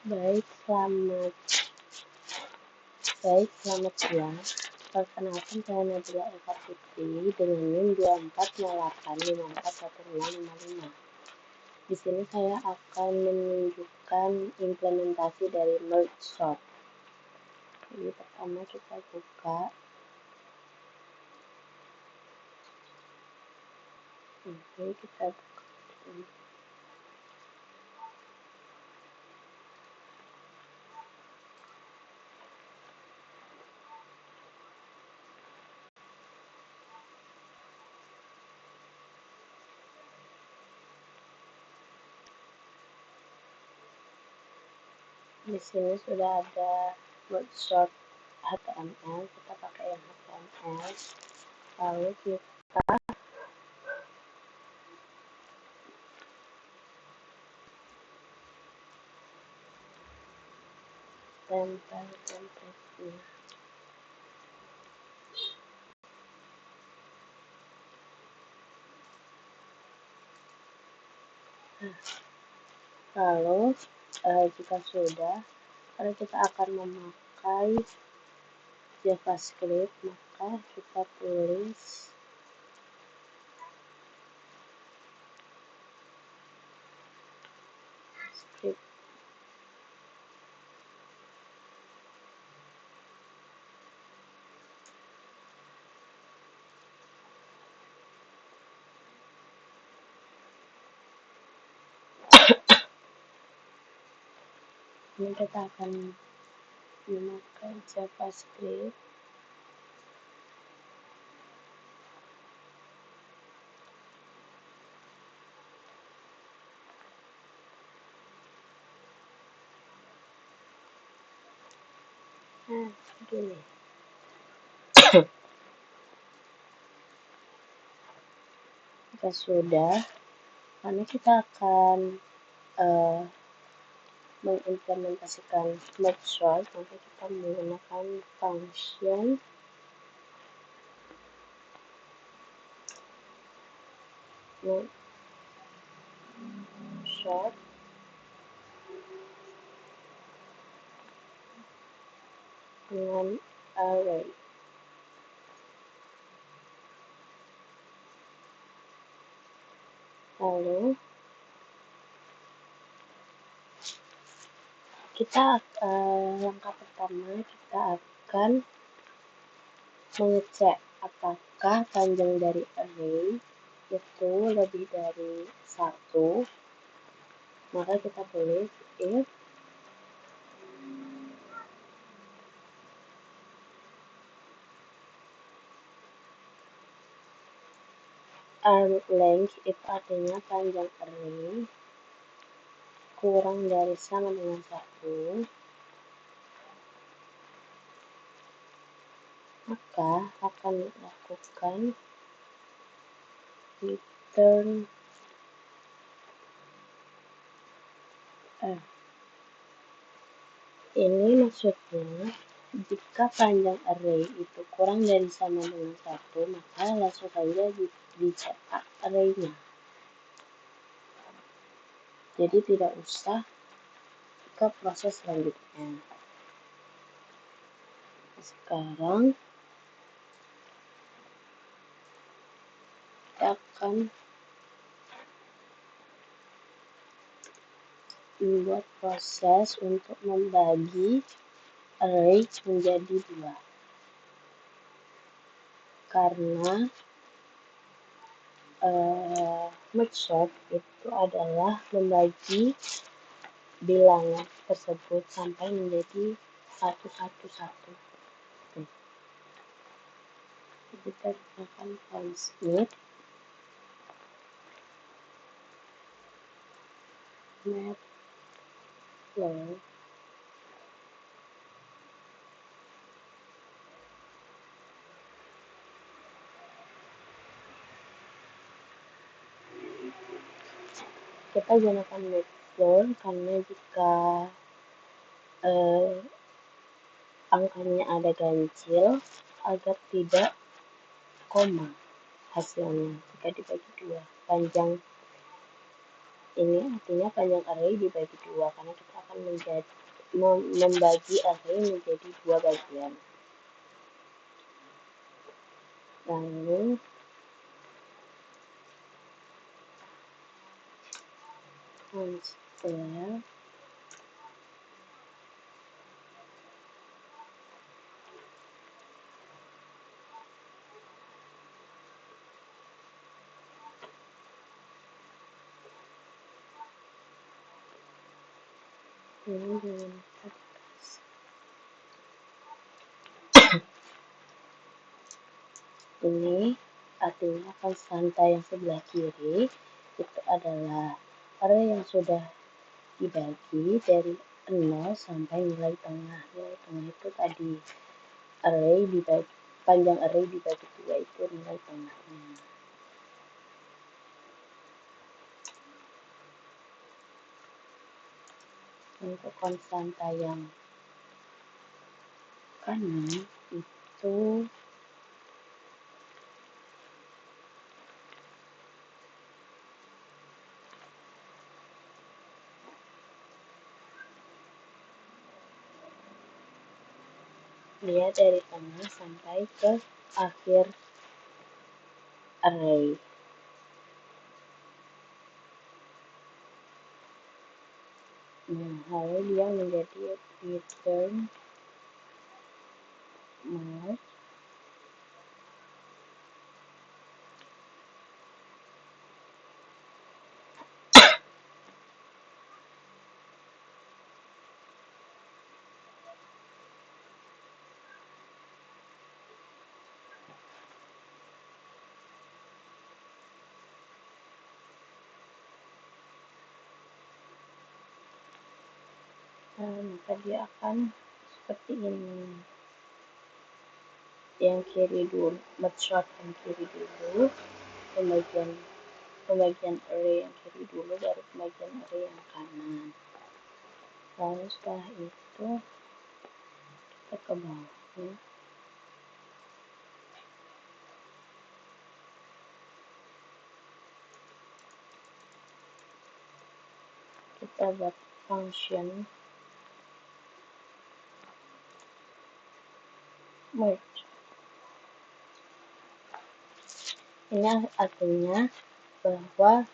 Baik, selamat siang. Perkenalkan, saya Nabila Eka Fitri dengan NIM 2408541655. Di sini saya akan menunjukkan implementasi dari merge sort. Jadi pertama kita buka. Oke, kita buka. Di sini sudah ada merge sort HTML. Kita pakai yang HTML. Lalu kita tempel template-nya. Lalu jika sudah, karena kita akan memakai JavaScript, maka kita tulis script. Ini kita akan memakai JavaScript. Begini. Jika sudah, karena kita akan mengimplementasikan merge sort, maka kita menggunakan function merge sort dengan array. Lalu kita langkah pertama kita akan mengecek apakah panjang dari array itu lebih dari 1. Maka kita tulis if length itu artinya panjang array kurang dari sama dengan 1, maka akan dilakukan return ini maksudnya jika panjang array itu kurang dari sama dengan 1, maka langsung saja dicetak array-nya. Jadi tidak usah ke proses selanjutnya. Sekarang kita akan membuat proses untuk membagi array menjadi 2. Karena merge sort itu adalah membagi bilangan tersebut sampai menjadi 111. Kita gunakan transmit map flow kita gunakan map flow karena jika angkanya ada ganjil agar tidak koma hasilnya jika dibagi 2. Panjang ini artinya panjang array dibagi 2 karena kita akan membagi array menjadi dua bagian. Lalu consider ini artinya konstanta yang sebelah kiri itu adalah array yang sudah dibagi dari 0 sampai nilai tengah. Nilai tengah itu tadi panjang array dibagi 2 itu nilai tengahnya. Untuk konstanta yang kanan itu dia dari tengah sampai ke akhir array. Nah, lalu dia menjadi return merge maka dia akan seperti ini. Yang kiri dulu, merge yang kiri dulu, pembagian array yang kiri dulu, baru pembagian array yang kanan. Lalu setelah itu kita ke bawah. Kita buat function merge. Ini artinya bahwa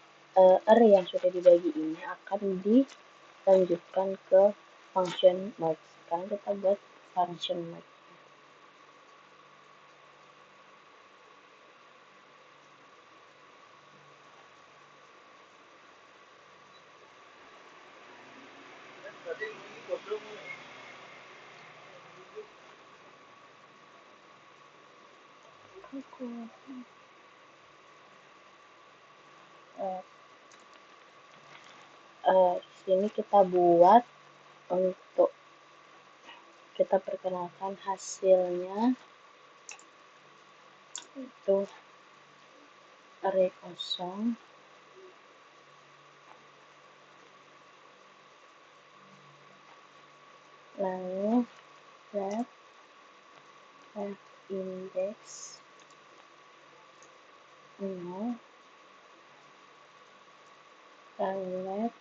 array yang sudah dibagi ini akan dilanjutkan ke function merge. Sekarang kita buat function merge. Sini kita buat untuk kita perkenalkan hasilnya itu array kosong, lalu let index 0, lalu let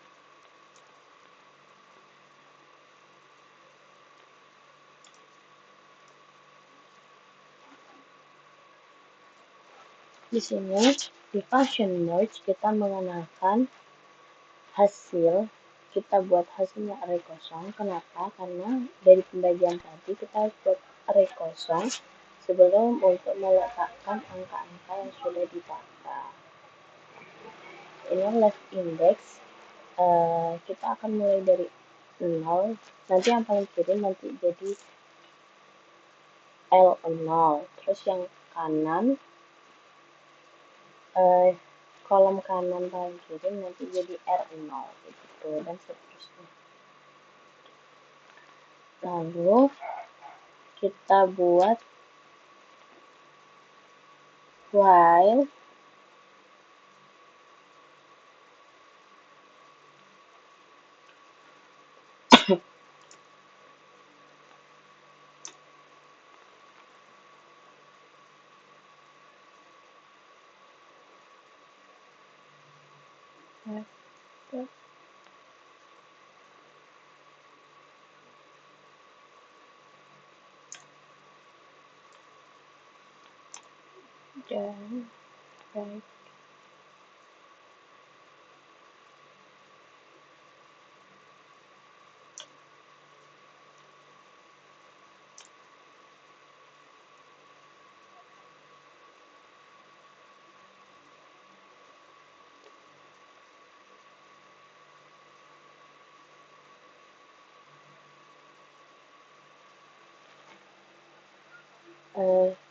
di sini di function merge kita mengenalkan hasil, kita buat hasilnya array kosong. Kenapa? Karena dari pembagian tadi kita buat array kosong sebelum untuk meletakkan angka-angka yang sudah ditata. Ini left index, kita akan mulai dari 0, nanti yang paling kiri nanti jadi L0, terus yang kanan kolom kanan paling kiri nanti jadi R0 gitu, dan seterusnya. Lalu kita buat while dan right.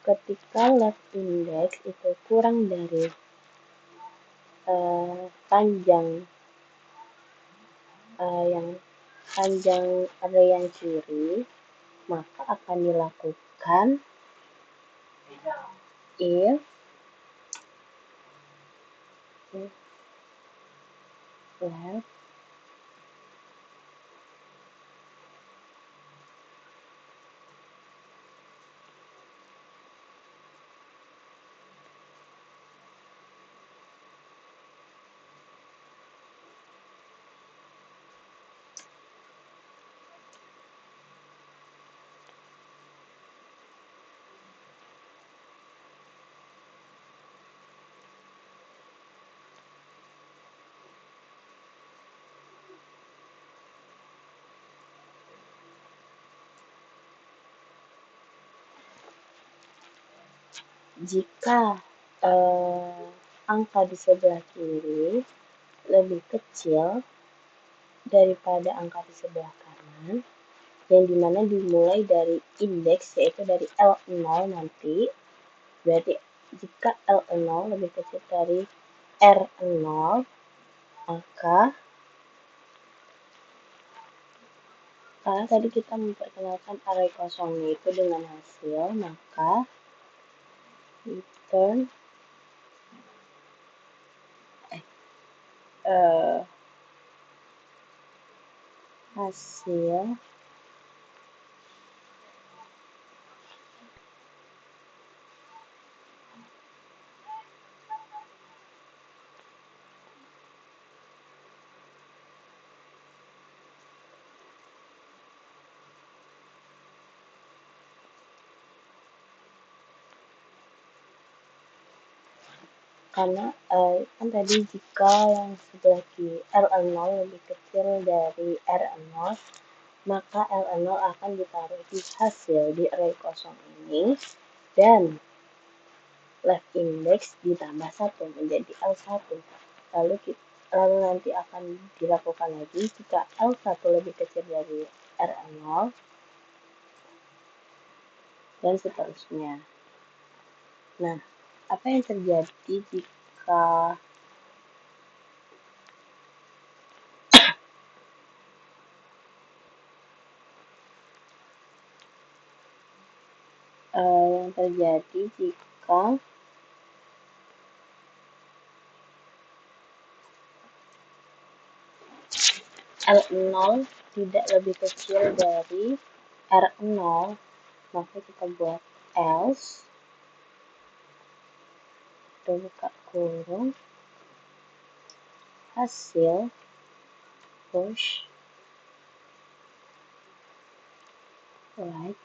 Ketika left index itu kurang dari panjang yang panjang array yang kiri, maka akan dilakukan if left jika angka di sebelah kiri lebih kecil daripada angka di sebelah kanan, yang dimana dimulai dari indeks yaitu dari L0 nanti, berarti jika L0 lebih kecil dari R0, maka karena tadi kita memperkenalkan array kosongnya itu dengan hasil, maka return hasil karena kan tadi jika yang sebelah kiri L0 lebih kecil dari R0, maka L0 akan ditaruh di hasil di array kosong ini, dan left index ditambah 1 menjadi L1. Lalu nanti akan dilakukan lagi jika L1 lebih kecil dari R0 dan seterusnya. Nah, apa yang terjadi jika yang terjadi jika L0 tidak lebih kecil dari R0, maka kita buat else, buka kurung, hasil, push, right.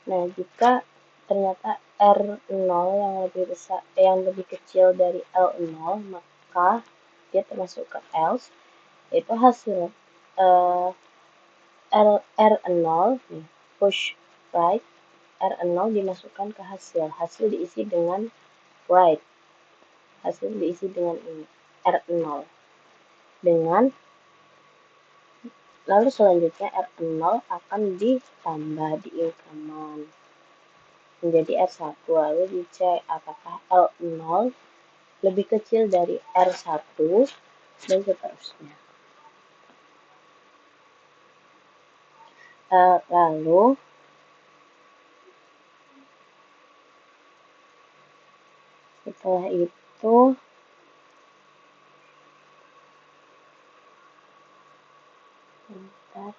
Nah, jika ternyata R0 yang lebih kecil dari L0, maka dia termasuk ke else, yaitu hasil R0 push right, R0 dimasukkan ke hasil diisi dengan right, hasil diisi dengan ini R0 dengan lalu selanjutnya R0 akan ditambah di increment menjadi R1, lalu dicek apakah L0 lebih kecil dari R1 dan seterusnya. Lalu setelah itu bentar,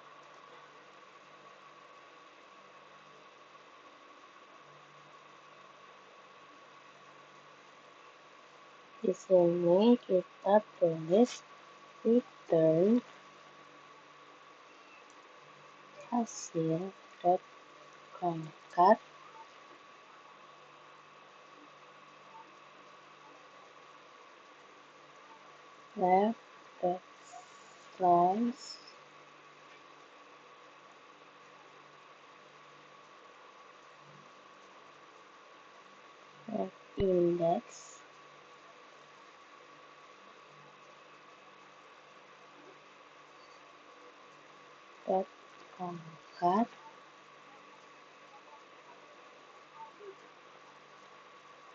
Di sini kita tulis return hasil dot concat left dot slice left index dot concat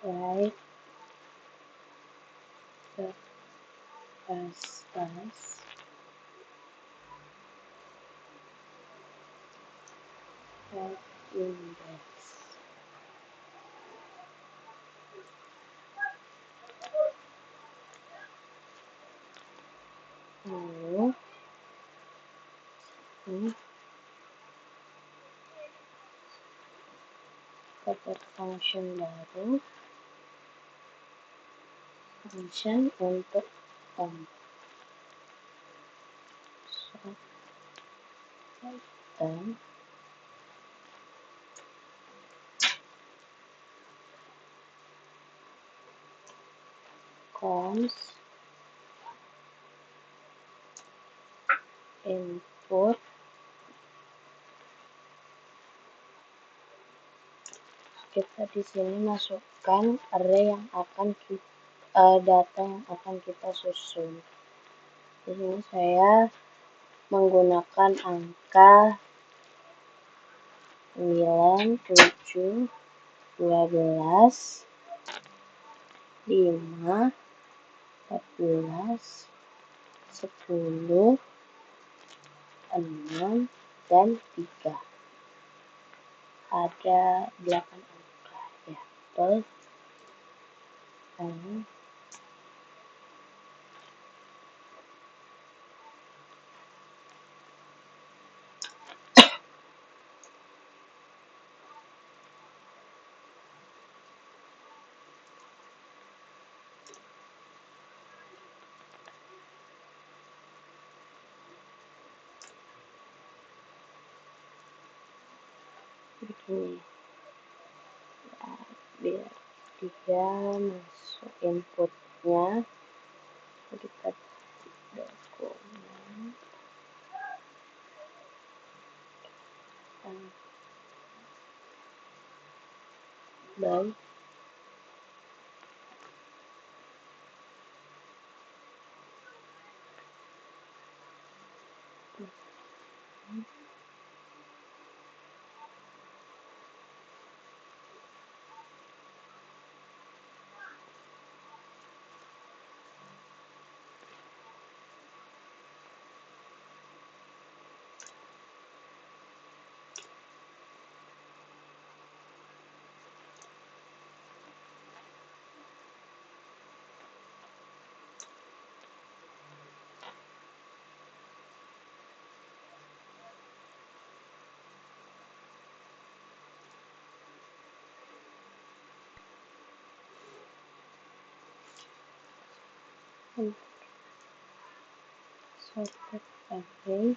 right dot slice left index. Lalu ini dapat function baru, function untuk dan cons input kita di sini masukkan array yang akan data yang akan kita susun. Di sini saya menggunakan angka 9, 7, 12, 5, 14, 10, 6, dan 3. Ada 8 angka ya, betul. Begini ya, biar dia masuk inputnya, kita dokumen baik sorted array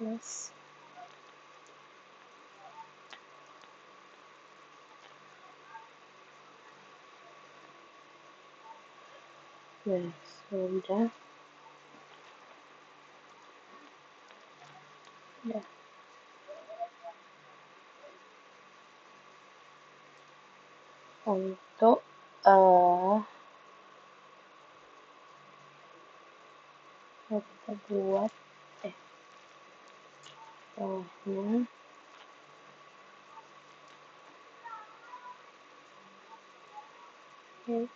plus ya sudah ya. Untuk kita buat Setelahnya ya,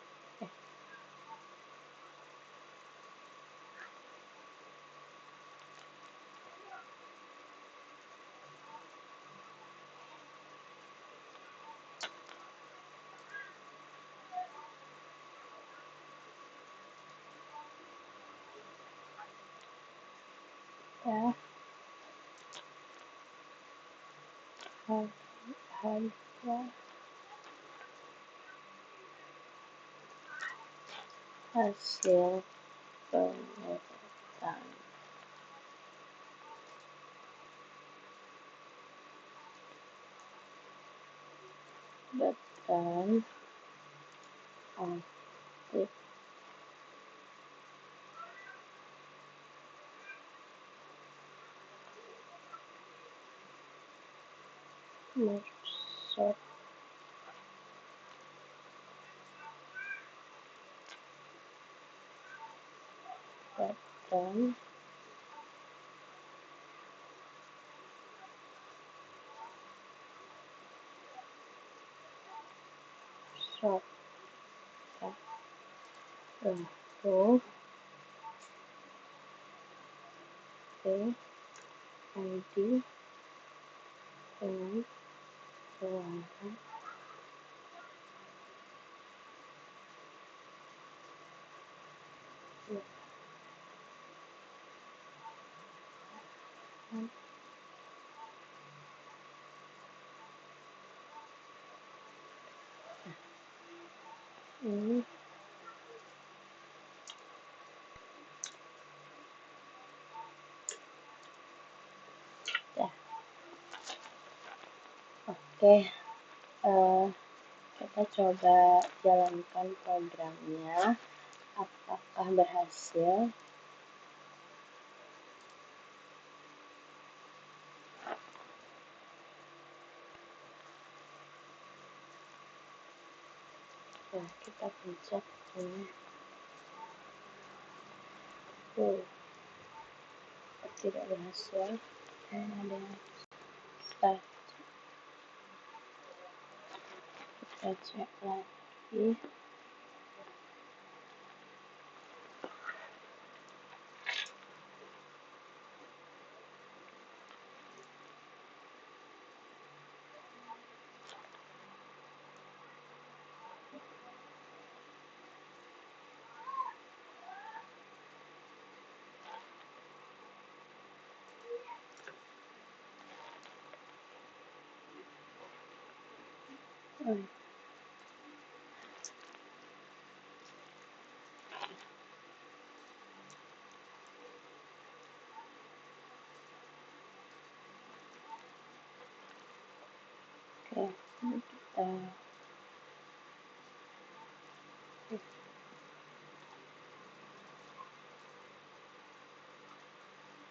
harga hasil penyusutan beton aktif maksud beton shop lalu ID dengan keluaran ini ya. Oke, kita coba jalankan programnya, apakah berhasil. Nah, kita pencet ini. Tidak berhasil. Ada start. Kita cek lagi. Oke.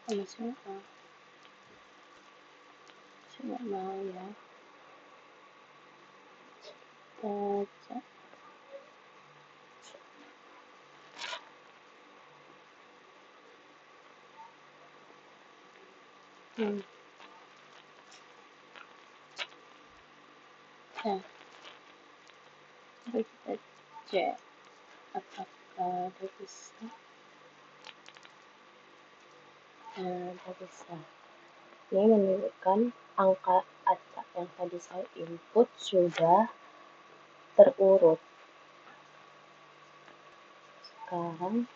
Ini kita masih nggak mau ya. Kita cek. Nah, mari kita cek apakah dia bisa. Dia bisa. Ini menunjukkan angka acak yang tadi saya input sudah terurut. Sekarang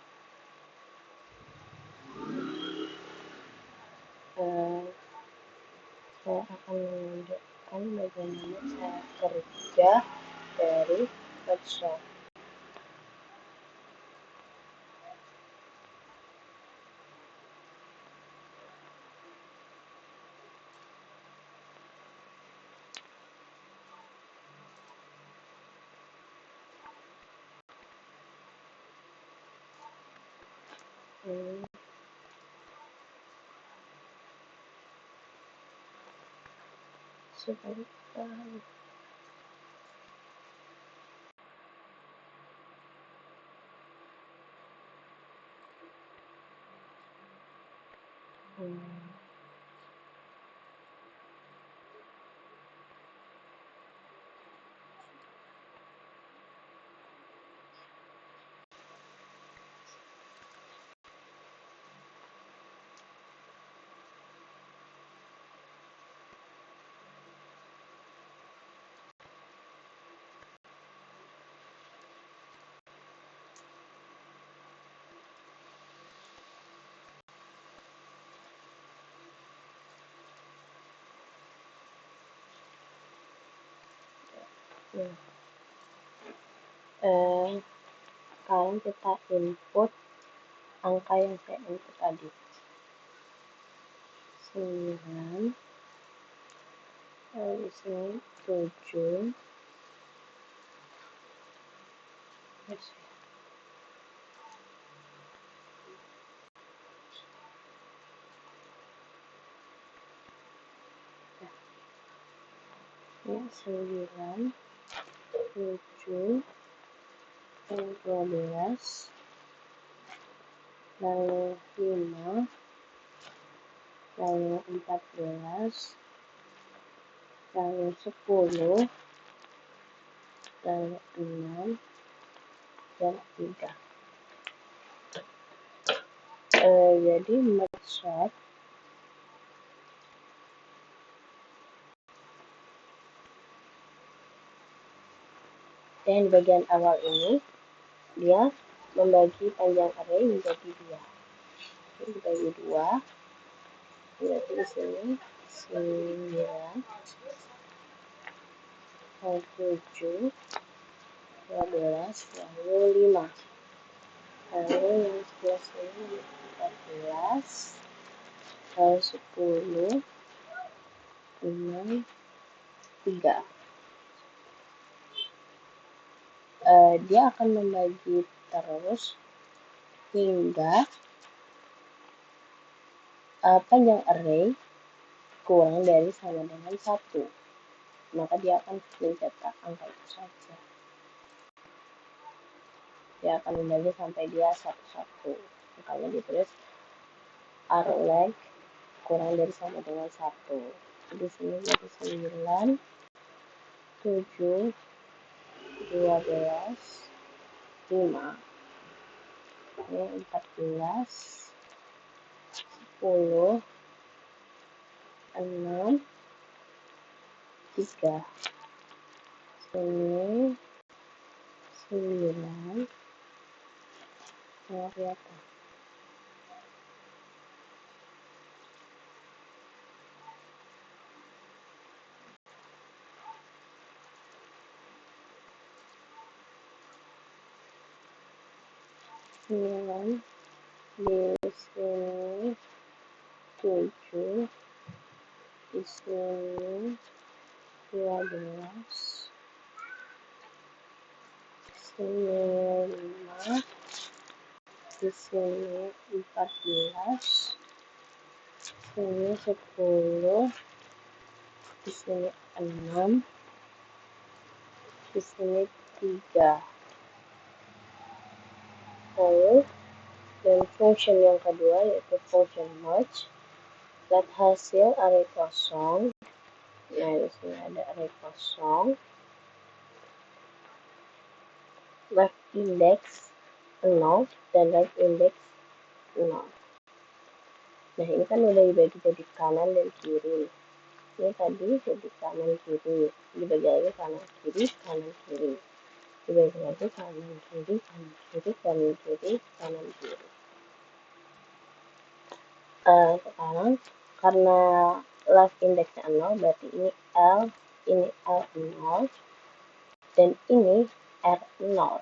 saya akan menunjukkan bagaimana cara kerja dari Photoshop. Sebentar. Nah, sekarang kita input angka yang saya input tadi. 9, lalu di sini 7, ini 9, 7, 12, lalu 5, lalu 14, lalu 10, lalu 6, dan 3. Jadi merge sort yang di bagian awal ini dia membagi panjang array menjadi 2. Ini dibagi 2, berarti di sini 9, 7, 12, lalu 5. Lalu yang sebelah sini 14, lalu 10, 6, 3. Dia akan membagi terus hingga panjang array kurang dari sama dengan 1. Maka dia akan mencetak angka itu saja. Dia akan membagi sampai dia 1-1. Makanya ditulis array kurang dari sama dengan 1. Di sini jadi 9, 7, 12, 5. Ini 14, 10, 6, 3. Sini 9, nggak kelihatan. 9, di sini 7, di sini 12, di sini 5, di sini 14, di sini 10, di sini 6, di sini 3. Lalu dan function yang kedua yaitu function merge, lihat hasil array kosong. Nah, di sini ada array kosong, left index 0 dan right index 0. Nah, ini kan udah dibagi jadi kanan dan kiri. Ini tadi jadi kanan kiri, dibagi lagi kanan kiri, dibagi lagi kanan kiri, kanan kiri, kanan kiri, kanan kiri. Sekarang karena left indexnya 0, berarti ini L, ini L0, dan ini R0.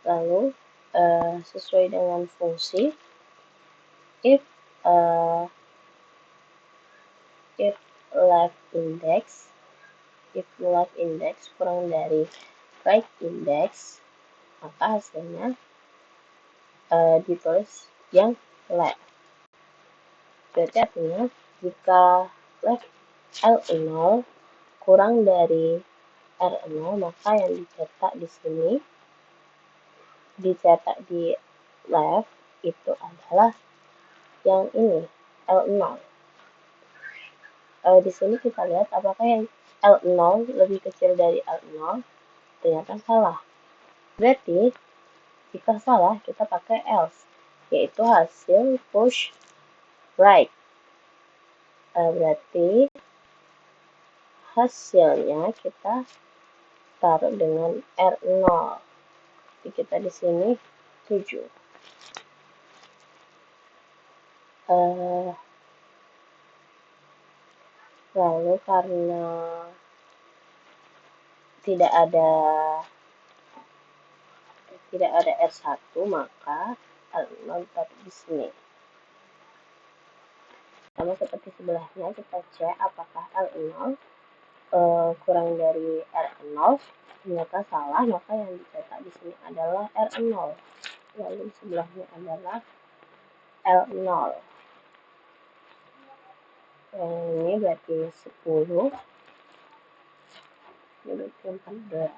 Lalu sesuai dengan fungsi if left index kurang dari right index, maka hasilnya ditulis yang left. Berarti artinya jika left L0 kurang dari R0, maka yang dicetak di sini, dicetak di left itu adalah yang ini, L0. Di sini kita lihat apakah yang L0 lebih kecil dari L0. Ternyata salah. Berarti jika salah kita pakai else, yaitu hasil push right. Berarti hasilnya kita taruh dengan R0. Jadi kita di sini 7. Lalu karena tidak ada R1, maka L0 tetap di sini. Sama seperti sebelahnya, kita cek apakah L0 kurang dari R0. Ternyata salah, maka yang dicetak di sini adalah R0. Lalu sebelahnya adalah L0. Yang ini berarti 10. Ini berarti 14.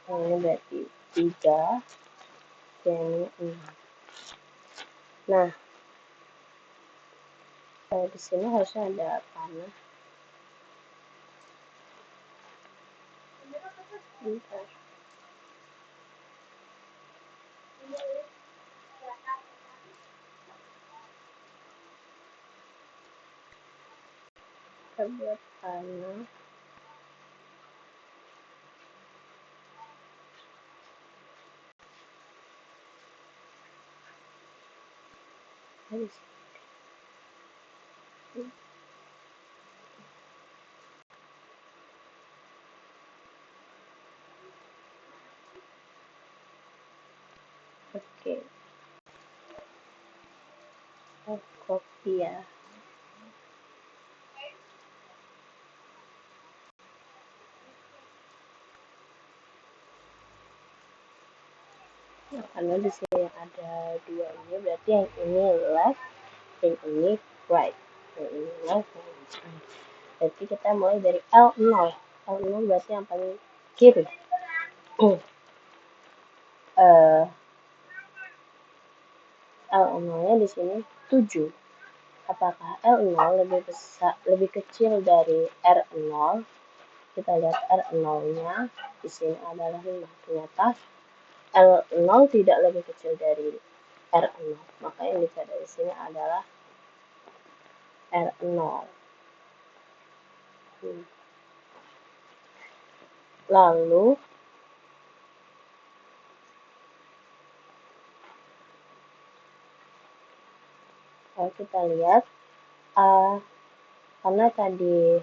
Yang ini berarti 3. Yang ini 6. Nah, di sini harusnya ada panah. Bentar. Kita buat panah. Habis. Oke. Copy ya. Nah, karena di sini ada 2 ini, berarti yang ini left, yang ini right. Yang ini left, yang ini right. Berarti kita mulai dari L0. L0 berarti yang paling kiri. L0-nya di sini 7. Apakah L0 lebih kecil dari R0? Kita lihat R0-nya di sini adalah 5. Ternyata L0 tidak lebih kecil dari R0. Maka yang dicatat di sini adalah R0. Lalu kita lihat karena tadi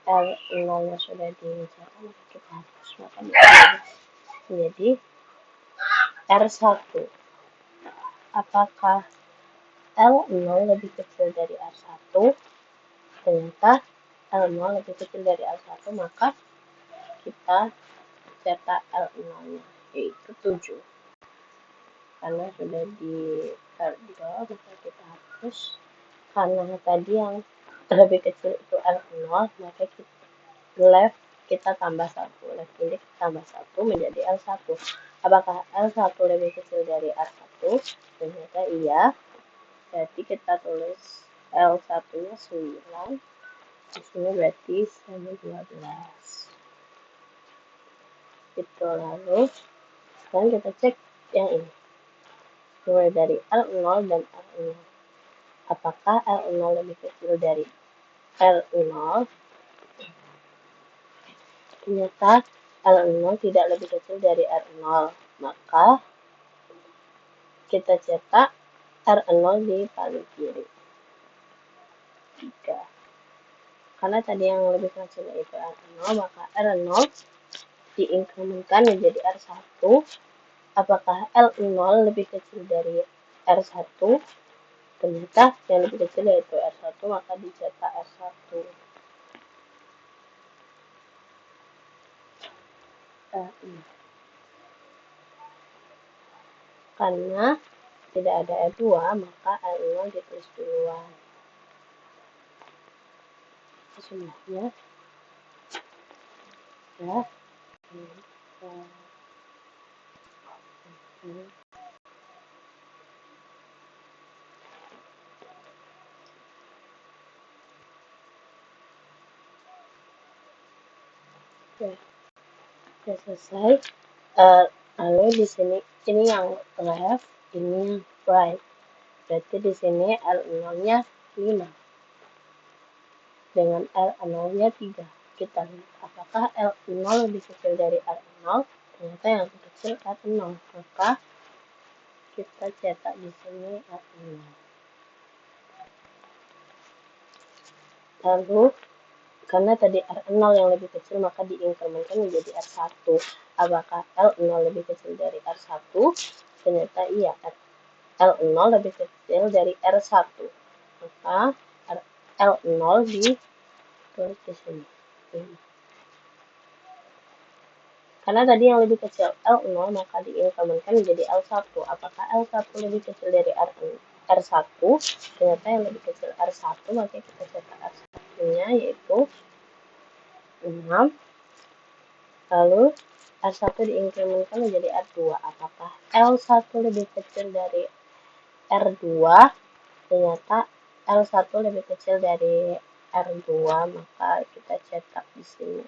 R0-nya sudah dicatat, maka kita hapus, maka menjadi R1. Apakah L0 lebih kecil dari R1? Ternyata L0 lebih kecil dari R1, maka kita cetak L0-nya, yaitu 7. Karena sudah ditaruh di bawah, maka kita hapus. Karena tadi yang lebih kecil itu L0, maka left kita tambah 1. Left ini tambah 1 menjadi L1. Apakah L1 lebih kecil dari R1? Ternyata iya. Berarti kita tulis L1-nya 9. Di sini berarti sama 12. Itu lalu sekarang kita cek yang ini. Mulai dari L0 dan R0. Apakah L0 lebih kecil dari R0? Ternyata L0 tidak lebih kecil dari R0. Maka kita cetak R0 di paling kiri. 3. Karena tadi yang lebih kecil yaitu R0, maka R0 diinkrementkan menjadi R1. Apakah L0 lebih kecil dari R1? Ternyata yang lebih kecil yaitu R1, maka dicetak R1. Karena tidak ada R2, maka L0 ditulis duluan. Sebenarnya ya. Sudah selesai. Lalu di sini ini yang left, ini yang right. Berarti di sini L0-nya 5 dengan L0-nya 3. Kita lihat apakah L0 lebih kecil dari R0. Ternyata yang lebih kecil R0. Maka kita cetak di sini R0. Lalu karena tadi R0 yang lebih kecil maka diinkrementkan menjadi R1. Apakah L0 lebih kecil dari R1? Ternyata iya, L0 lebih kecil dari R1. Maka L0 ditulis di sini. Karena tadi yang lebih kecil L0 maka diinkrementkan menjadi L1. Apakah L1 lebih kecil dari R1? Ternyata yang lebih kecil R1 maka kita cetak R1-nya yaitu 6. Lalu R1 diinkrementkan menjadi R2. Apakah L1 lebih kecil dari R2? Ternyata L1 lebih kecil dari R2, maka kita cetak di sini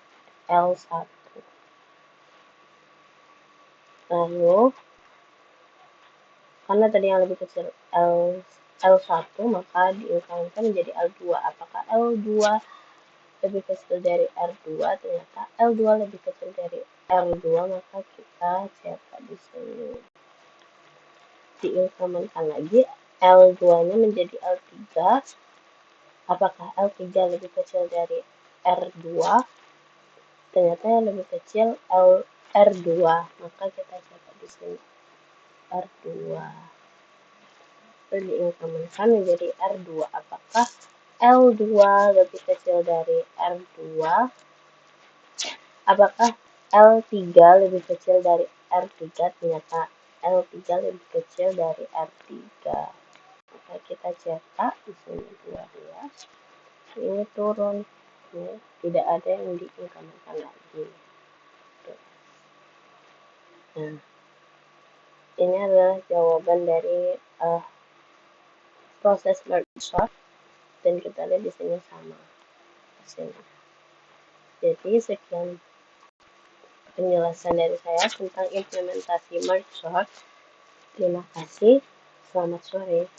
L1. Lalu karena tadi yang lebih kecil L1 maka diinkrementkan menjadi L2. Apakah L2 lebih kecil dari R2? Ternyata L2 lebih kecil dari R2, maka kita cetak di sini. Diinkrementkan lagi L2-nya menjadi L3. Apakah L3 lebih kecil dari R2? Ternyata yang lebih kecil R2, maka kita cetak di sini R2. Diinkrementkan menjadi R2. Apakah L2 lebih kecil dari R2? Apakah L3 lebih kecil dari R3? Ternyata L3 lebih kecil dari R3. Maka kita cetak di sini 12. Ini turun. Ya, tidak ada yang diinkrementkan lagi. Nah, ini adalah jawaban dari proses merge sort, dan kita lihat di sini sama hasilnya. Jadi sekian penjelasan dari saya tentang implementasi merge sort. Terima kasih. Selamat sore.